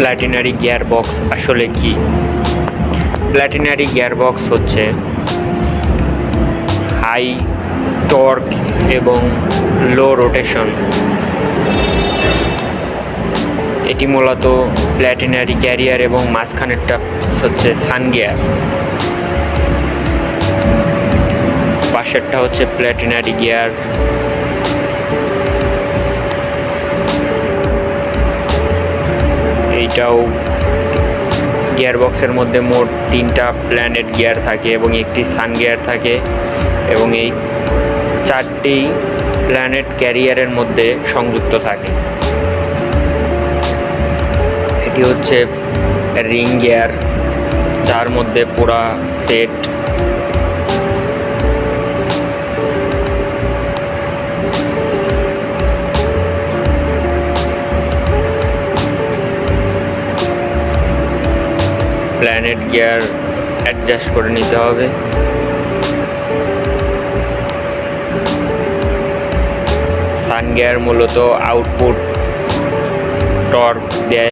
প্ল্যাটিনারি gearbox আসলে কি? প্ল্যাটিনারি gearbox হচ্ছে হাই টর্ক এবং লো রোটেশন। এটি মূলত প্ল্যাটিনারি ক্যারিয়ার এবং মাঝখানেরটা হচ্ছে সান গিয়ার, পাশেরটা হচ্ছে প্ল্যাটিনারি গিয়ার। এইটাও গিয়ারবক্সের মধ্যে মোট 3টা প্ল্যানেট গিয়ার থাকে এবং একটি সান গিয়ার থাকে, এবং এই 4টি প্ল্যানেট ক্যারিয়ারের মধ্যে সংযুক্ত থাকে। এটি হচ্ছে রিং গিয়ার, যার মধ্যে পুরা সেট প্ল্যানেট গিয়ার অ্যাডজাস্ট করে নিতে হবে। সান গিয়ার মূলত আউটপুট টর্ক দেয়।